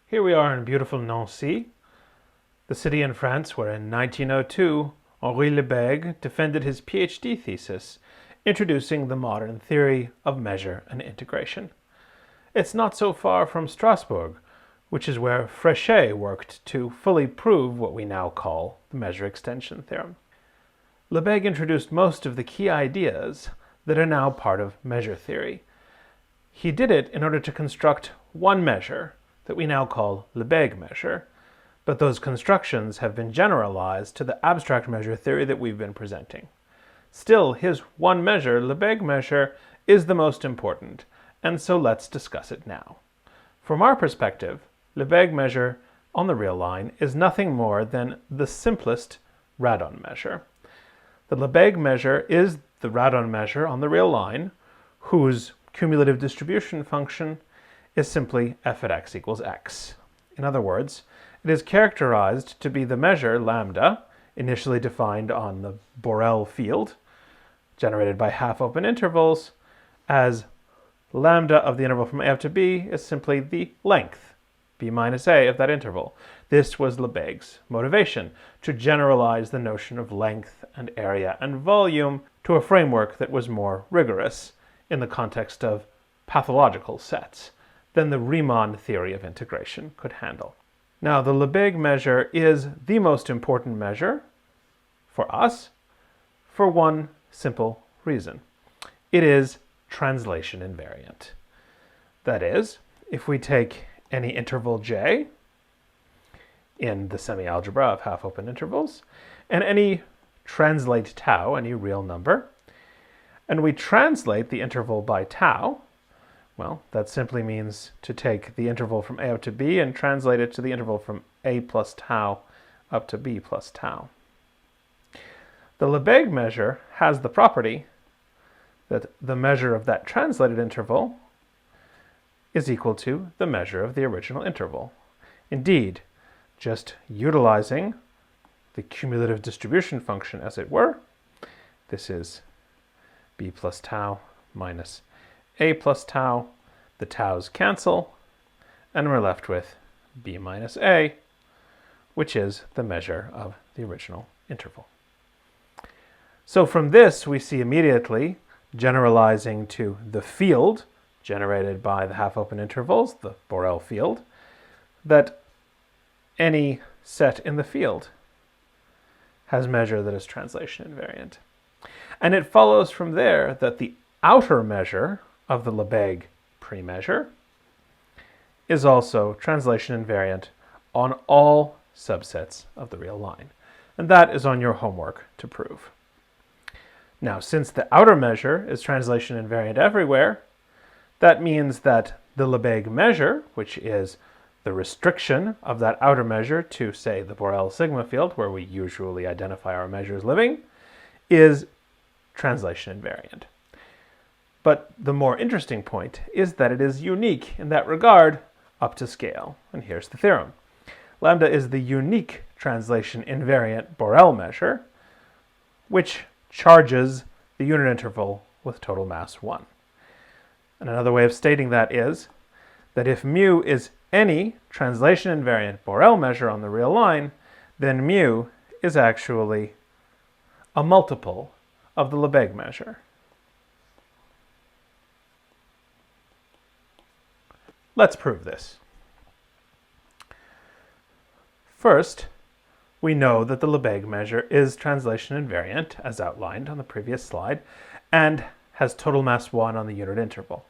Here we are in beautiful Nancy, the city in France where in 1902 Henri Lebesgue defended his PhD thesis introducing the modern theory of measure and integration. It's not so far from Strasbourg, which is where Fréchet worked to fully prove what we now call the measure extension theorem. Lebesgue introduced most of the key ideas that are now part of measure theory. He did it in order to construct one measure that we now call Lebesgue measure, but those constructions have been generalized to the abstract measure theory that we've been presenting. Still, his one measure, Lebesgue measure, is the most important, and so let's discuss it now. From our perspective, Lebesgue measure on the real line is nothing more than the simplest radon measure. The Lebesgue measure is the radon measure on the real line, whose cumulative distribution function is simply f at x equals x. In other words, it is characterized to be the measure lambda, initially defined on the Borel field, generated by half-open intervals, as lambda of the interval from a up to b is simply the length, b minus a, of that interval. This was Lebesgue's motivation, to generalize the notion of length and area and volume to a framework that was more rigorous in the context of pathological sets than the Riemann theory of integration could handle. Now, the Lebesgue measure is the most important measure for us for one simple reason. It is translation invariant. That is, if we take any interval j in the semi-algebra of half-open intervals, and any translate tau, any real number, and we translate the interval by tau, well, that simply means to take the interval from a up to b and translate it to the interval from a plus tau up to b plus tau. The Lebesgue measure has the property that the measure of that translated interval is equal to the measure of the original interval. Indeed, just utilizing the cumulative distribution function, as it were, this is b plus tau minus a plus tau, the taus cancel, and we're left with b minus a, which is the measure of the original interval. So from this, we see immediately, generalizing to the field generated by the half-open intervals, the Borel field, that any set in the field has measure that is translation invariant. And it follows from there that the outer measure of the Lebesgue premeasure is also translation invariant on all subsets of the real line. And that is on your homework to prove. Now, since the outer measure is translation invariant everywhere, that means that the Lebesgue measure, which is the restriction of that outer measure to, say, the Borel sigma field, where we usually identify our measures living, is translation invariant. But the more interesting point is that it is unique in that regard up to scale. And here's the theorem. Lambda is the unique translation invariant Borel measure, which charges the unit interval with total mass 1. And another way of stating that is that if mu is any translation invariant Borel measure on the real line, then mu is actually a multiple of the Lebesgue measure. Let's prove this. First, we know that the Lebesgue measure is translation invariant, as outlined on the previous slide, and has total mass 1 on the unit interval.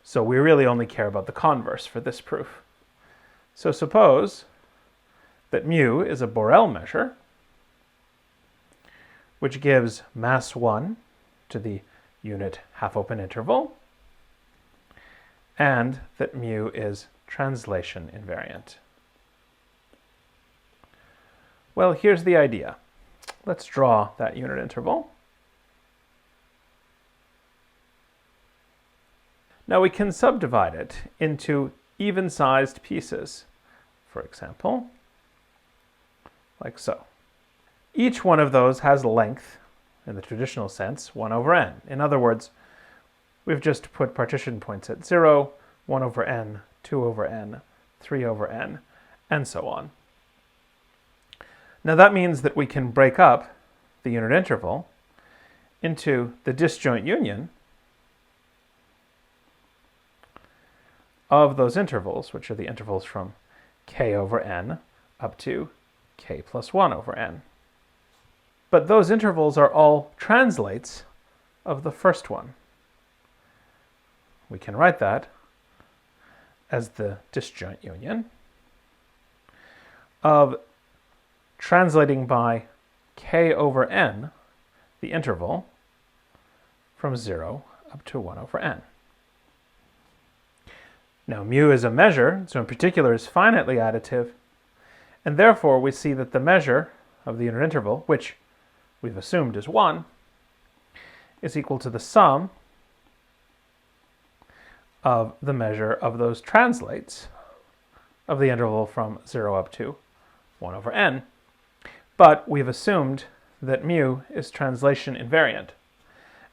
So we really only care about the converse for this proof. So suppose that mu is a Borel measure, which gives mass 1 to the unit half-open interval, and that mu is translation invariant. Well, here's the idea. Let's draw that unit interval. Now we can subdivide it into even-sized pieces, for example, like so. Each one of those has length, in the traditional sense, 1 over n. In other words, we've just put partition points at 0, 1 over n, 2 over n, 3 over n, and so on. Now that means that we can break up the unit interval into the disjoint union of those intervals, which are the intervals from k over n up to k plus 1 over n. But those intervals are all translates of the first one. We can write that as the disjoint union of translating by k over n, the interval from 0 up to 1 over n. Now, mu is a measure, so in particular is finitely additive, and therefore we see that the measure of the unit interval, which we've assumed is 1, is equal to the sum of the measure of those translates of the interval from 0 up to 1 over n. But we've assumed that mu is translation invariant,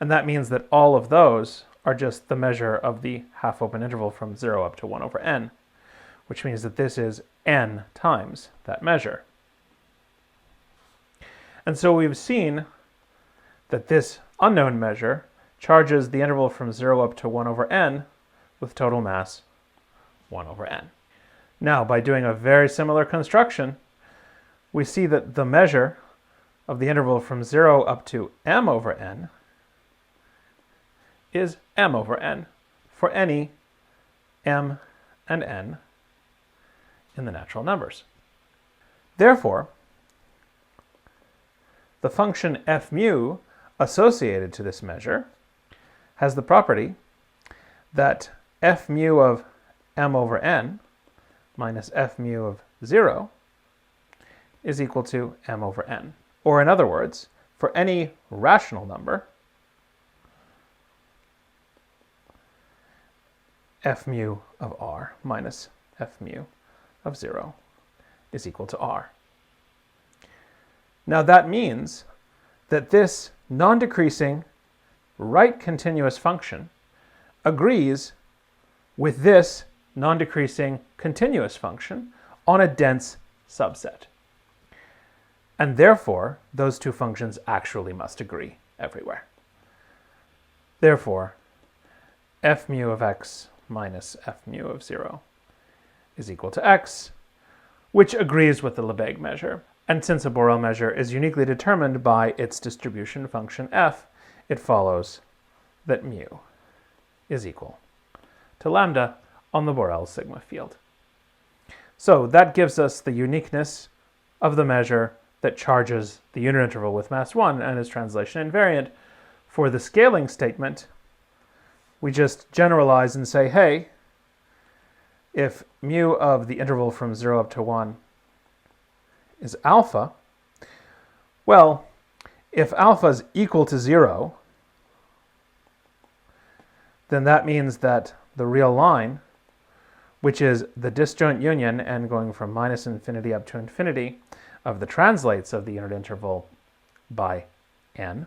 and that means that all of those are just the measure of the half-open interval from 0 up to 1 over n, which means that this is n times that measure. And so we've seen that this unknown measure charges the interval from 0 up to 1 over n with total mass 1 over n. Now, by doing a very similar construction, we see that the measure of the interval from 0 up to m over n is m over n for any m and n in the natural numbers. Therefore, the function f mu associated to this measure has the property that f mu of m over n minus f mu of 0 is equal to m over n. Or in other words, for any rational number, f mu of r minus f mu of 0 is equal to r. Now that means that this non-decreasing right continuous function agrees with this non-decreasing continuous function on a dense subset. And therefore, those two functions actually must agree everywhere. Therefore, f mu of x minus f mu of 0 is equal to x, which agrees with the Lebesgue measure. And since a Borel measure is uniquely determined by its distribution function f, it follows that mu is equal to lambda on the Borel sigma field. So that gives us the uniqueness of the measure that charges the unit interval with mass 1 and is translation invariant. For the scaling statement, we just generalize and say, hey, if mu of the interval from 0 up to 1 is alpha, well, if alpha is equal to 0, then that means that the real line, which is the disjoint union n going from minus infinity up to infinity of the translates of the unit interval by n,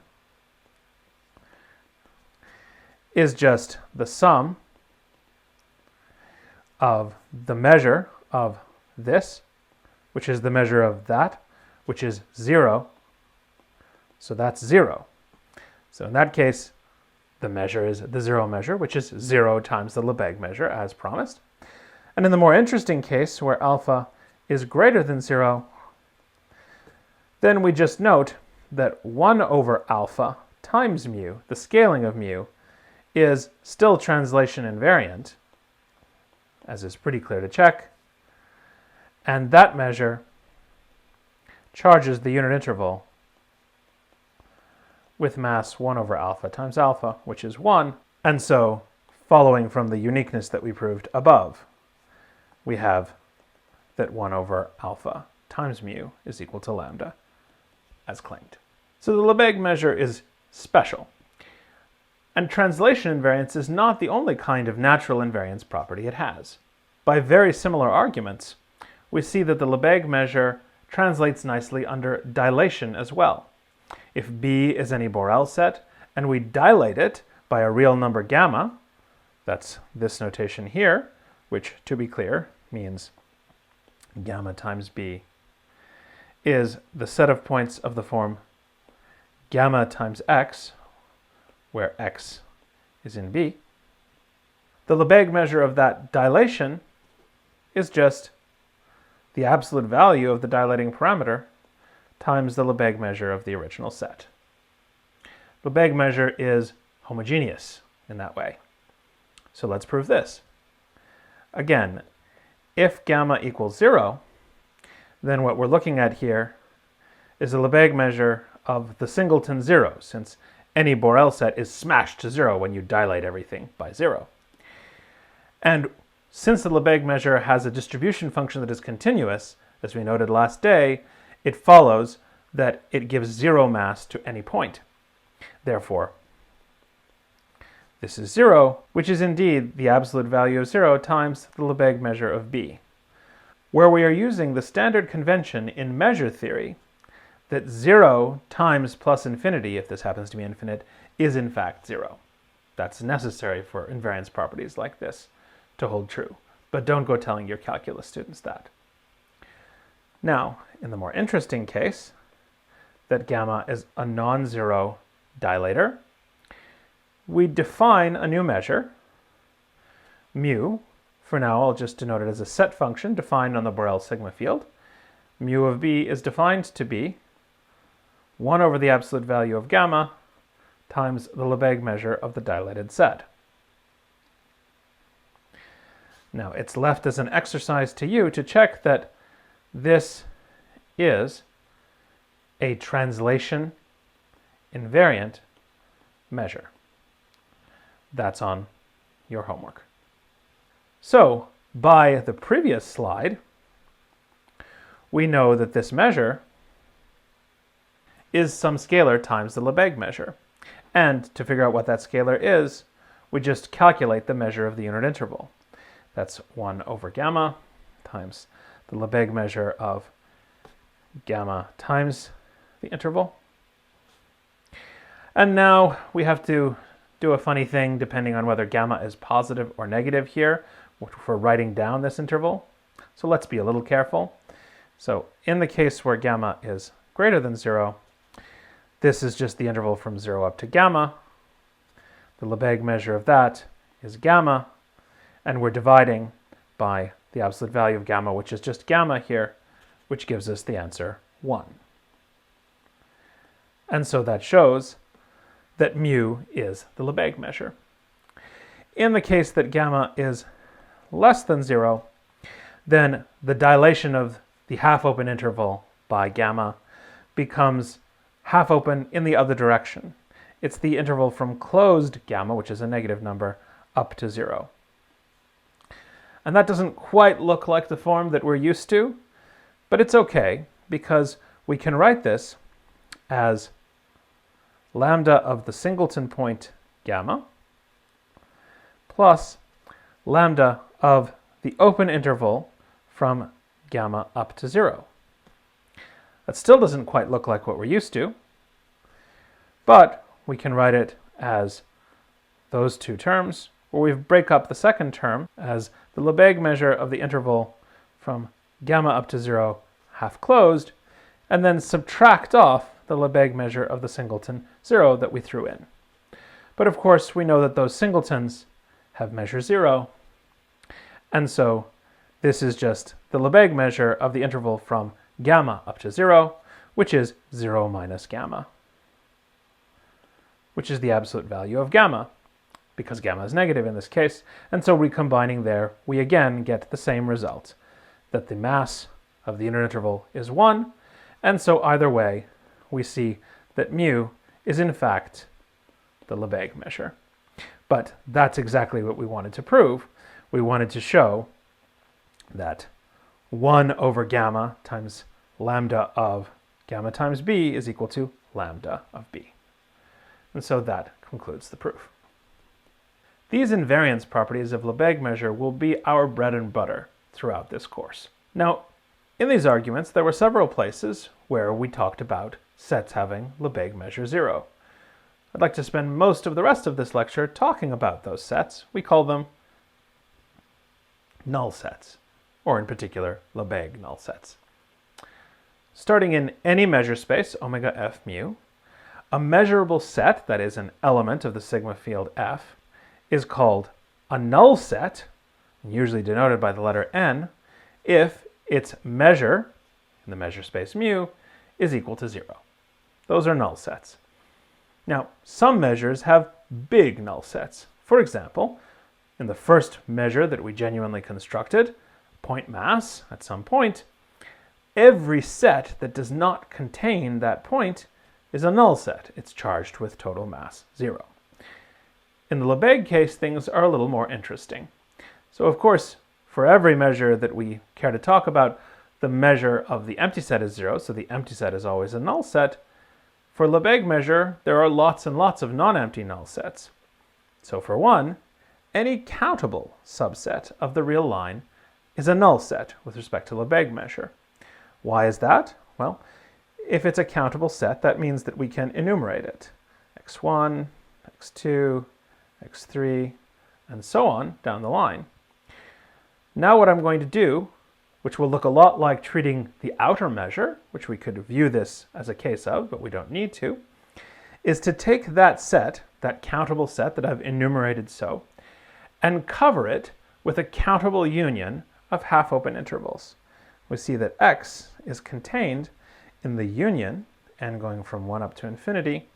is just the sum of the measure of this, which is the measure of that, which is 0. So that's 0. So in that case, the measure is the 0 measure, which is 0 times the Lebesgue measure, as promised. And in the more interesting case, where alpha is greater than 0, then we just note that 1 over alpha times mu, the scaling of mu, is still translation invariant, as is pretty clear to check. And that measure charges the unit interval with mass 1 over alpha times alpha, which is 1. And so, following from the uniqueness that we proved above, we have that 1 over alpha times mu is equal to lambda, as claimed. So the Lebesgue measure is special. And translation invariance is not the only kind of natural invariance property it has. By very similar arguments, we see that the Lebesgue measure translates nicely under dilation as well. If B is any Borel set, and we dilate it by a real number gamma, that's this notation here, which, to be clear, means gamma times b is the set of points of the form gamma times x, where x is in B, the Lebesgue measure of that dilation is just the absolute value of the dilating parameter times the Lebesgue measure of the original set. Lebesgue measure is homogeneous in that way. So let's prove this. Again, if gamma equals 0, then what we're looking at here is the Lebesgue measure of the singleton 0, since any Borel set is smashed to 0 when you dilate everything by 0. And since the Lebesgue measure has a distribution function that is continuous, as we noted last day, it follows that it gives 0 mass to any point. Therefore, this is 0, which is indeed the absolute value of 0 times the Lebesgue measure of B, where we are using the standard convention in measure theory that 0 times plus infinity, if this happens to be infinite, is in fact 0. That's necessary for invariance properties like this to hold true. But don't go telling your calculus students that. Now, in the more interesting case, that gamma is a non-zero dilator, we define a new measure, mu. For now, I'll just denote it as a set function defined on the Borel sigma field. Mu of b is defined to be 1 over the absolute value of gamma times the Lebesgue measure of the dilated set. Now, it's left as an exercise to you to check that this is a translation invariant measure. That's on your homework. So, by the previous slide, we know that this measure is some scalar times the Lebesgue measure. And to figure out what that scalar is, we just calculate the measure of the unit interval. That's 1 over gamma times the Lebesgue measure of gamma times the interval. And now we have to do a funny thing depending on whether gamma is positive or negative here for writing down this interval. So let's be a little careful. So in the case where gamma is greater than 0, this is just the interval from 0 up to gamma. The Lebesgue measure of that is gamma, and we're dividing by the absolute value of gamma, which is just gamma here, which gives us the answer 1. And so that shows that mu is the Lebesgue measure. In the case that gamma is less than 0, then the dilation of the half-open interval by gamma becomes half-open in the other direction. It's the interval from closed gamma, which is a negative number, up to 0. And that doesn't quite look like the form that we're used to, but it's okay, because we can write this as lambda of the singleton point gamma plus lambda of the open interval from gamma up to 0. That still doesn't quite look like what we're used to, but we can write it as those two terms, where we break up the second term as the Lebesgue measure of the interval from gamma up to 0 half closed, and then subtract off the Lebesgue measure of the singleton 0 that we threw in. But of course, we know that those singletons have measure 0, and so this is just the Lebesgue measure of the interval from gamma up to 0, which is 0 minus gamma, which is the absolute value of gamma, because gamma is negative in this case. And so recombining there, we again get the same result, that the mass of the unit interval is 1, and so either way, we see that mu is in fact the Lebesgue measure. But that's exactly what we wanted to prove. We wanted to show that 1 over gamma times lambda of gamma times b is equal to lambda of b. And so that concludes the proof. These invariance properties of Lebesgue measure will be our bread and butter throughout this course. Now, in these arguments, there were several places where we talked about sets having Lebesgue measure 0. I'd like to spend most of the rest of this lecture talking about those sets. We call them null sets. or in particular, Lebesgue null sets. Starting in any measure space, omega f mu, a measurable set, that is an element of the sigma field f, is called a null set, usually denoted by the letter n, if its measure, in the measure space mu, is equal to 0. Those are null sets. Now, some measures have big null sets. For example, in the first measure that we genuinely constructed, point mass at some point, every set that does not contain that point is a null set. It's charged with total mass 0. In the Lebesgue case, things are a little more interesting. So of course, for every measure that we care to talk about, the measure of the empty set is 0, so the empty set is always a null set. For Lebesgue measure, there are lots and lots of non-empty null sets. So for one, any countable subset of the real line is a null set with respect to Lebesgue measure. Why is that? Well, if it's a countable set, that means that we can enumerate it. x1, x2, x3, and so on down the line. Now what I'm going to do, which will look a lot like treating the outer measure, which we could view this as a case of, but we don't need to, is to take that set, that countable set that I've enumerated so, and cover it with a countable union of half-open intervals. We see that x is contained in the union, n going from 1 up to infinity,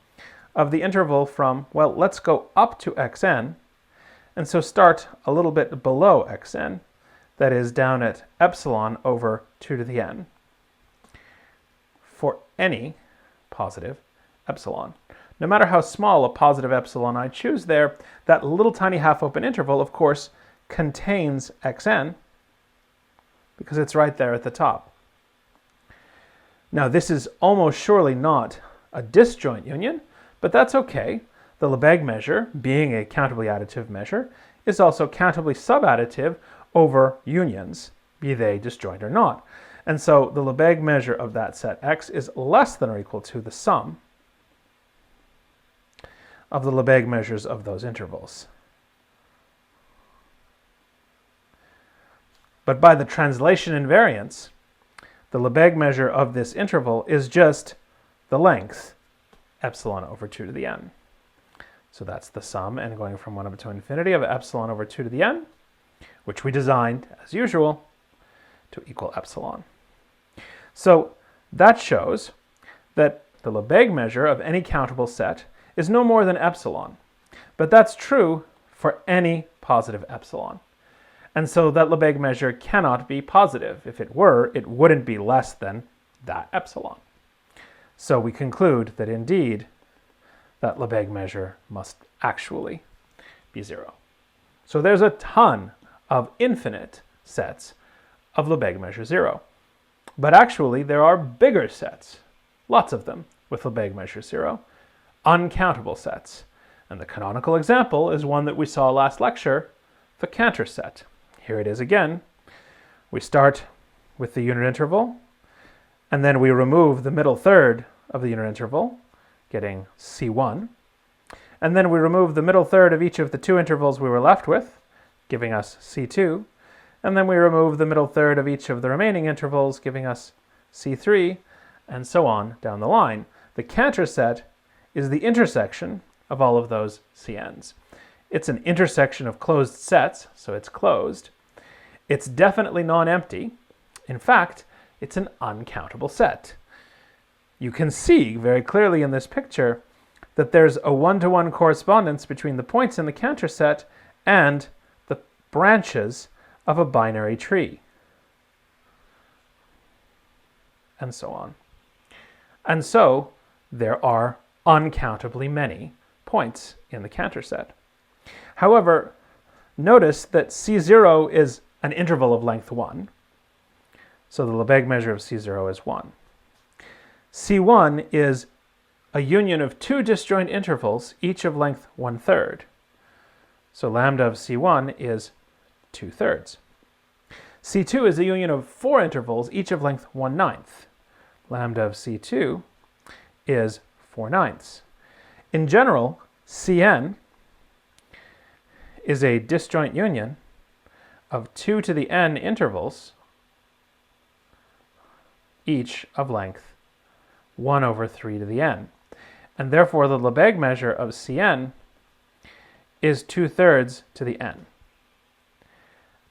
of the interval from, well, let's go up to xn, and so start a little bit below xn, that is down at epsilon over 2 to the n, for any positive epsilon. No matter how small a positive epsilon I choose there, that little tiny half-open interval, of course, contains xn, because it's right there at the top. Now, this is almost surely not a disjoint union, but that's okay. The Lebesgue measure, being a countably additive measure, is also countably subadditive over unions, be they disjoint or not. And so the Lebesgue measure of that set x is less than or equal to the sum of the Lebesgue measures of those intervals. But by the translation invariance, the Lebesgue measure of this interval is just the length, epsilon over 2 to the n. So that's the sum, n going from 1 up to infinity, of epsilon over 2 to the n, which we designed, as usual, to equal epsilon. So that shows that the Lebesgue measure of any countable set is no more than epsilon. But that's true for any positive epsilon. And so that Lebesgue measure cannot be positive. If it were, it wouldn't be less than that epsilon. So we conclude that indeed, that Lebesgue measure must actually be 0. So there's a ton of infinite sets of Lebesgue measure 0. But actually, there are bigger sets, lots of them, with Lebesgue measure 0, uncountable sets. And the canonical example is one that we saw last lecture, the Cantor set. Here it is again. We start with the unit interval, and then we remove the middle third of the unit interval, getting C1. And then we remove the middle third of each of the two intervals we were left with, giving us C2. And then we remove the middle third of each of the remaining intervals, giving us C3, and so on down the line. The Cantor set is the intersection of all of those CNs. It's an intersection of closed sets, so it's closed. It's definitely non-empty. In fact, it's an uncountable set. You can see very clearly in this picture that there's a one-to-one correspondence between the points in the Cantor set and the branches of a binary tree, and so on. And so there are uncountably many points in the Cantor set. However, notice that C0 is an interval of length 1, so the Lebesgue measure of C0 is 1. C1 is a union of two disjoint intervals, each of length 1/3. So lambda of C1 is 2/3. C2 is a union of four intervals, each of length 1/9. Lambda of C2 is 4/9. In general, Cn is a disjoint union of 2 to the n intervals, each of length 1 over 3 to the n. And therefore, the Lebesgue measure of Cn is 2/3 to the n.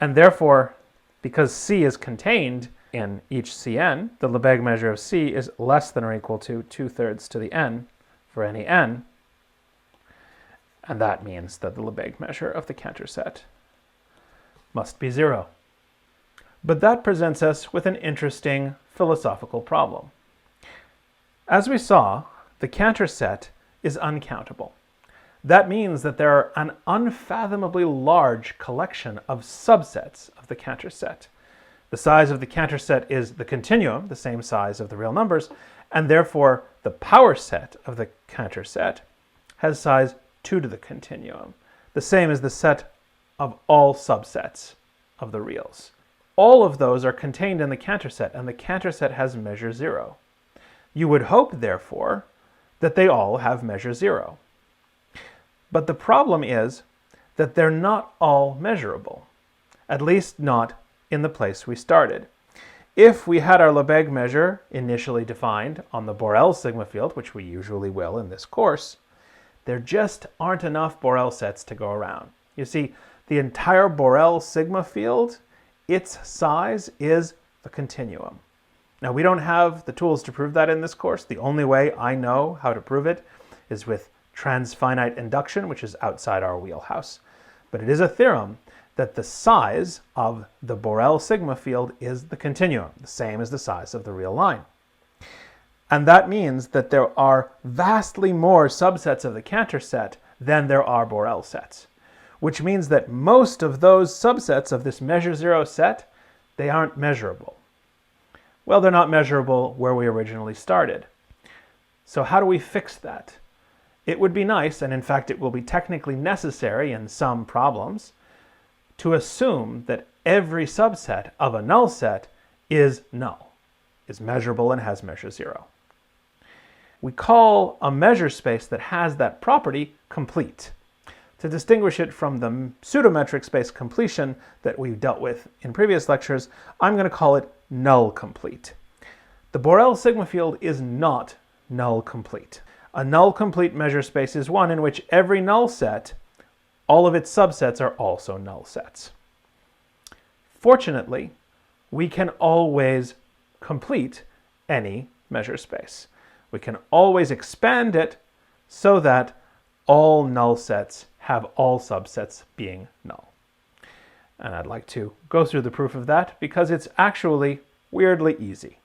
And therefore, because C is contained in each Cn, the Lebesgue measure of C is less than or equal to 2/3 to the n for any n. And that means that the Lebesgue measure of the Cantor set must be 0. But that presents us with an interesting philosophical problem. As we saw, the Cantor set is uncountable. That means that there are an unfathomably large collection of subsets of the Cantor set. The size of the Cantor set is the continuum, the same size of the real numbers, and therefore the power set of the Cantor set has size 2 to the continuum, the same as the set of all subsets of the reals. All of those are contained in the Cantor set, and the Cantor set has measure 0. You would hope, therefore, that they all have measure 0. But the problem is that they're not all measurable, at least not in the place we started. If we had our Lebesgue measure initially defined on the Borel sigma field, which we usually will in this course, there just aren't enough Borel sets to go around. You see, the entire Borel sigma field, its size is the continuum. Now, we don't have the tools to prove that in this course. The only way I know how to prove it is with transfinite induction, which is outside our wheelhouse. But it is a theorem that the size of the Borel sigma field is the continuum, the same as the size of the real line. And that means that there are vastly more subsets of the Cantor set than there are Borel sets, which means that most of those subsets of this measure 0 set, they aren't measurable. Well, they're not measurable where we originally started. So how do we fix that? It would be nice, and in fact it will be technically necessary in some problems, to assume that every subset of a null set is null, is measurable and has measure 0. We call a measure space that has that property complete. To distinguish it from the pseudometric space completion that we've dealt with in previous lectures, I'm going to call it null complete. The Borel sigma field is not null complete. A null complete measure space is one in which every null set, all of its subsets are also null sets. Fortunately, we can always complete any measure space. We can always expand it so that all null sets have all subsets being null. And I'd like to go through the proof of that because it's actually weirdly easy.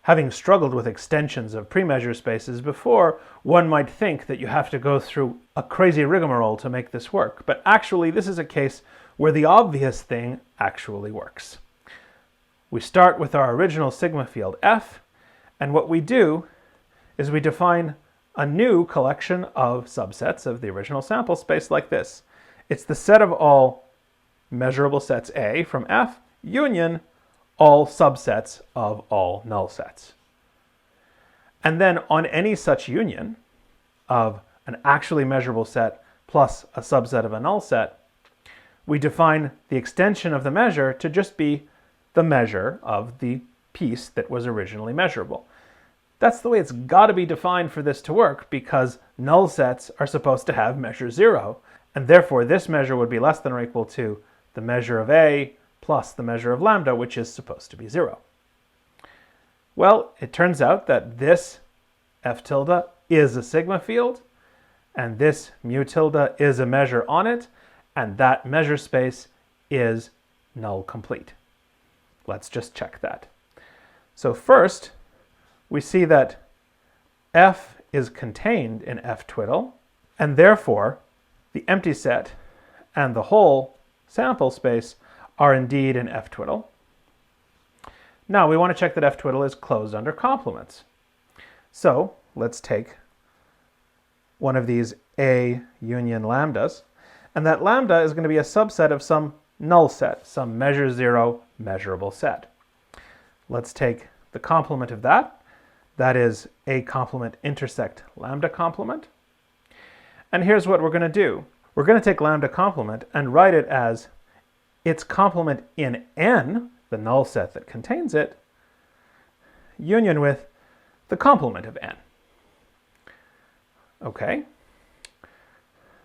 Having struggled with extensions of pre-measure spaces before, one might think that you have to go through a crazy rigmarole to make this work. But actually, this is a case where the obvious thing actually works. We start with our original sigma field F, and what we do is we define a new collection of subsets of the original sample space like this. It's the set of all measurable sets A from F union all subsets of all null sets. And then on any such union of an actually measurable set plus a subset of a null set, we define the extension of the measure to just be the measure of the piece that was originally measurable. That's the way it's got to be defined for this to work, because null sets are supposed to have measure 0, and therefore this measure would be less than or equal to the measure of A plus the measure of lambda, which is supposed to be 0. Well, it turns out that this F tilde is a sigma field, and this mu tilde is a measure on it, and that measure space is null complete. Let's just check that. So first, we see that F is contained in F twiddle, and therefore the empty set and the whole sample space are indeed in F twiddle. Now we want to check that F twiddle is closed under complements. So let's take one of these A union lambdas, and that lambda is going to be a subset of some null set, some measure 0 measurable set. Let's take the complement of that. That is A complement intersect lambda complement. And here's what we're going to do. We're going to take lambda complement and write it as its complement in N, the null set that contains it, union with the complement of N. Okay?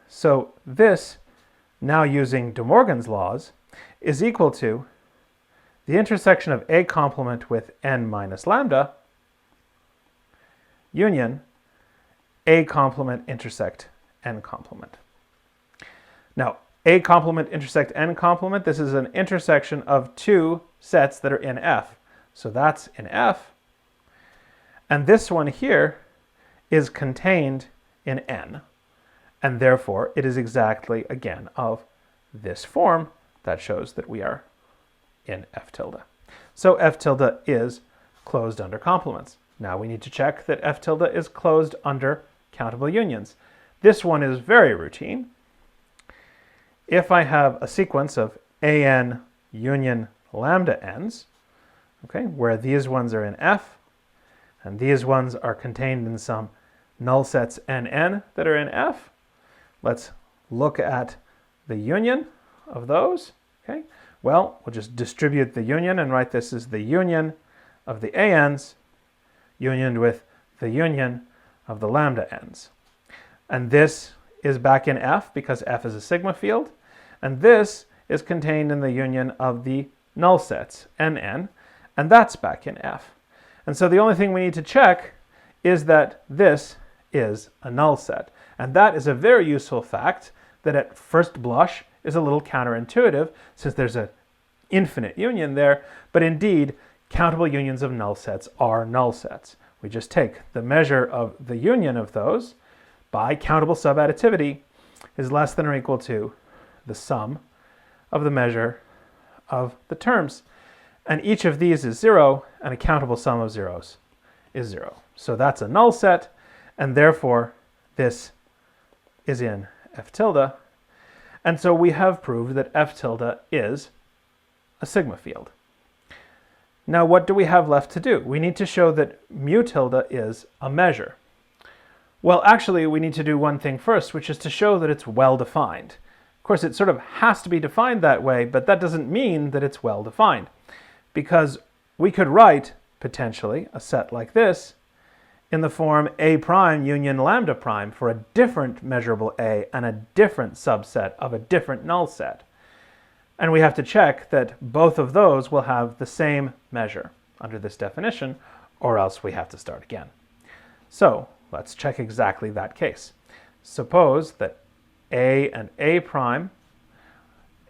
So this, now using De Morgan's laws, is equal to the intersection of A complement with N minus lambda union A complement intersect N complement. Now, A complement intersect N complement, this is an intersection of two sets that are in F. So that's in F. And this one here is contained in N. And therefore, it is exactly, again, of this form that shows that we are in F tilde. So F tilde is closed under complements. Now we need to check that F tilde is closed under countable unions. This one is very routine. If I have a sequence of AN union lambda n's, okay, where these ones are in F, and these ones are contained in some null sets NN that are in F, let's look at the union of those. Okay, well, we'll just distribute the union and write this as the union of the ANs unioned with the union of the lambda n's. And this is back in F because F is a sigma field. And this is contained in the union of the null sets, NN, and that's back in F. And so the only thing we need to check is that this is a null set. And that is a very useful fact that at first blush is a little counterintuitive since there's an infinite union there, but indeed, countable unions of null sets are null sets. We just take the measure of the union of those by countable subadditivity is less than or equal to the sum of the measure of the terms. And each of these is 0, and a countable sum of zeros is 0. So that's a null set, and therefore this is in F tilde. And so we have proved that F tilde is a sigma field. Now what do we have left to do? We need to show that mu tilde is a measure. Well, actually, we need to do one thing first, which is to show that it's well defined. Of course, it sort of has to be defined that way, but that doesn't mean that it's well defined. Because we could write, potentially, a set like this in the form A prime union lambda prime for a different measurable A and a different subset of a different null set. And we have to check that both of those will have the same measure under this definition, or else we have to start again. So let's check exactly that case. Suppose that A and A prime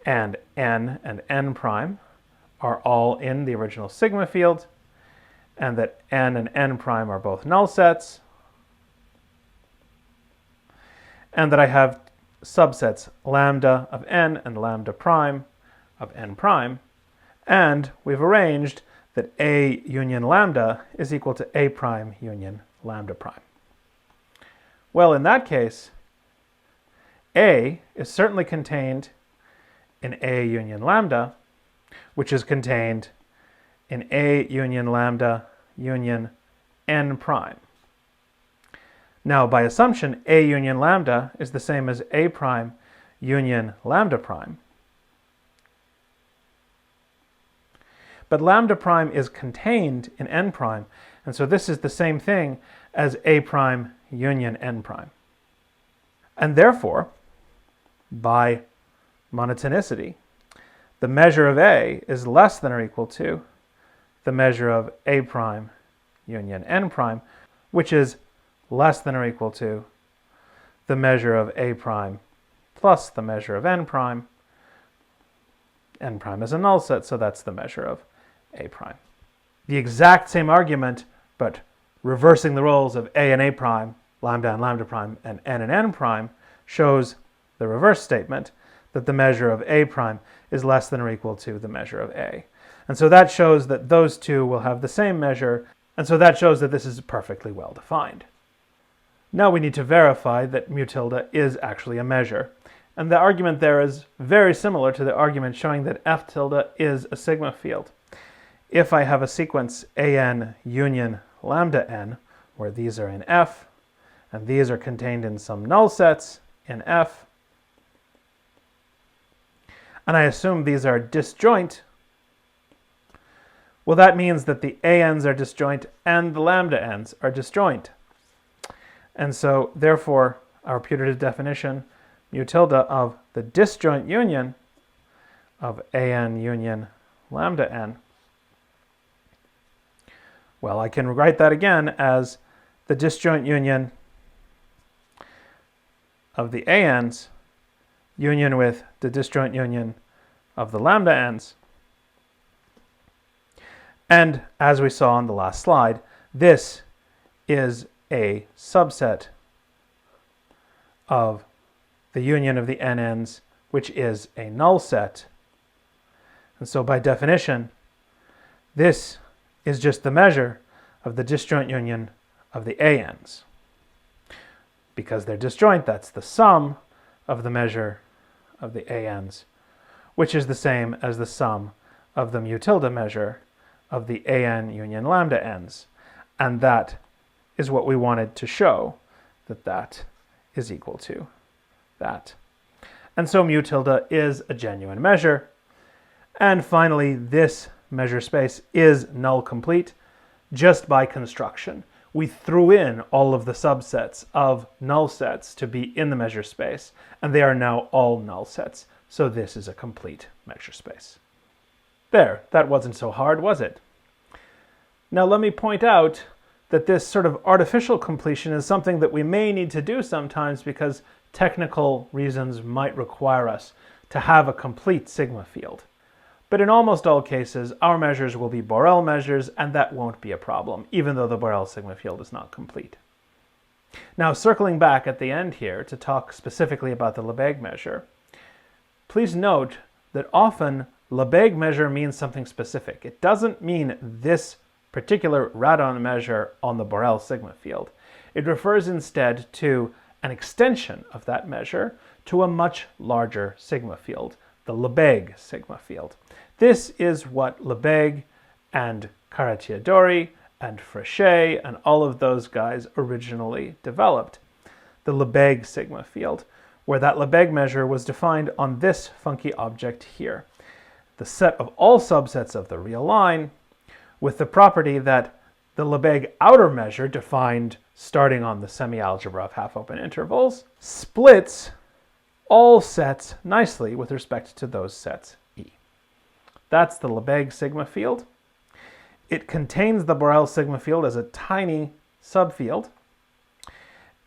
and N prime are all in the original sigma field, and that N and N prime are both null sets, and that I have subsets lambda of N and lambda prime of N prime, and we've arranged that A union lambda is equal to A prime union lambda prime. Well, in that case, A is certainly contained in A union lambda, which is contained in A union lambda union N prime. Now, by assumption, A union lambda is the same as A prime union lambda prime. But lambda prime is contained in N prime, and so this is the same thing as A prime union N prime. And therefore, by monotonicity, the measure of A is less than or equal to the measure of A prime union N prime, which is less than or equal to the measure of A prime plus the measure of N prime. N prime is a null set, so that's the measure of A prime. The exact same argument, but reversing the roles of A and A prime, lambda and lambda prime, and N prime, shows the reverse statement that the measure of A prime is less than or equal to the measure of A. And so that shows that those two will have the same measure, and so that shows that this is perfectly well defined. Now we need to verify that mu tilde is actually a measure. And the argument there is very similar to the argument showing that F tilde is a sigma field. If I have a sequence AN union lambda n, where these are in F, and these are contained in some null sets in F, and I assume these are disjoint, well, that means that the ANs are disjoint and the lambda n's are disjoint. And so, therefore, our putative definition, mu tilde of the disjoint union of AN union lambda n, well, I can write that again as the disjoint union of the ANs union with the disjoint union of the lambda n's. And as we saw on the last slide, this is a subset of the union of the NNs, which is a null set. And so by definition, this is just the measure of the disjoint union of the ANs. Because they're disjoint, that's the sum of the measure of the ANs, which is the same as the sum of the mu tilde measure of the AN union lambda n's. And that is what we wanted to show, that that is equal to that. And so mu tilde is a genuine measure. And finally, this measure space is null complete just by construction. We threw in all of the subsets of null sets to be in the measure space, and they are now all null sets. So this is a complete measure space. There, that wasn't so hard, was it? Now let me point out that this sort of artificial completion is something that we may need to do sometimes because technical reasons might require us to have a complete sigma field. But in almost all cases, our measures will be Borel measures, and that won't be a problem, even though the Borel sigma field is not complete. Now, circling back at the end here to talk specifically about the Lebesgue measure, please note that often Lebesgue measure means something specific. It doesn't mean this particular radon measure on the Borel sigma field. It refers instead to an extension of that measure to a much larger sigma field, the Lebesgue sigma field. This is what Lebesgue and Caracciadori and Fréchet and all of those guys originally developed. The Lebesgue sigma field, where that Lebesgue measure was defined on this funky object here. The set of all subsets of the real line with the property that the Lebesgue outer measure, defined starting on the semi-algebra of half-open intervals, splits all sets nicely with respect to those sets E. That's the Lebesgue sigma field. It contains the Borel sigma field as a tiny subfield,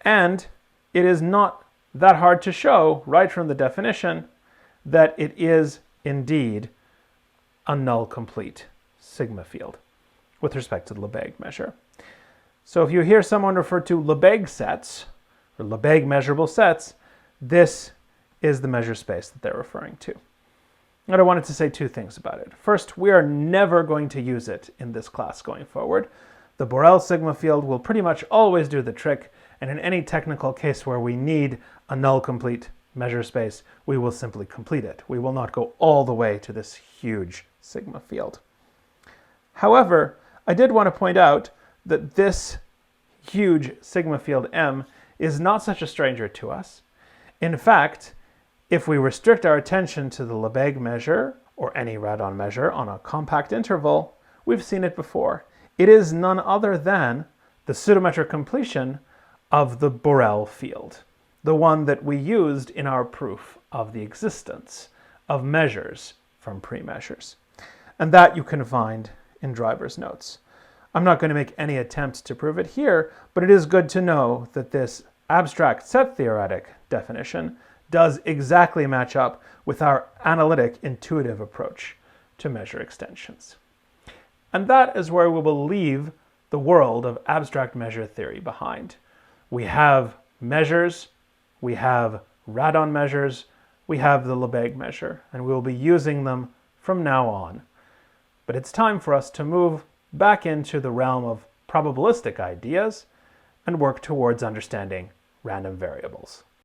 and it is not that hard to show right from the definition that it is indeed a null complete sigma field with respect to the Lebesgue measure. So if you hear someone refer to Lebesgue sets or Lebesgue measurable sets, this is the measure space that they're referring to. And I wanted to say two things about it. First, we are never going to use it in this class going forward. The Borel sigma field will pretty much always do the trick, and in any technical case where we need a null complete measure space, we will simply complete it. We will not go all the way to this huge sigma field. However, I did want to point out that this huge sigma field M is not such a stranger to us. In fact, if we restrict our attention to the Lebesgue measure, or any radon measure on a compact interval, we've seen it before. It is none other than the pseudometric completion of the Borel field, the one that we used in our proof of the existence of measures from pre-measures. And that you can find in Driver's notes. I'm not going to make any attempt to prove it here, but it is good to know that this abstract set theoretic definition does exactly match up with our analytic intuitive approach to measure extensions. And that is where we will leave the world of abstract measure theory behind. We have measures, we have radon measures, we have the Lebesgue measure, and we will be using them from now on. But it's time for us to move back into the realm of probabilistic ideas and work towards understanding random variables.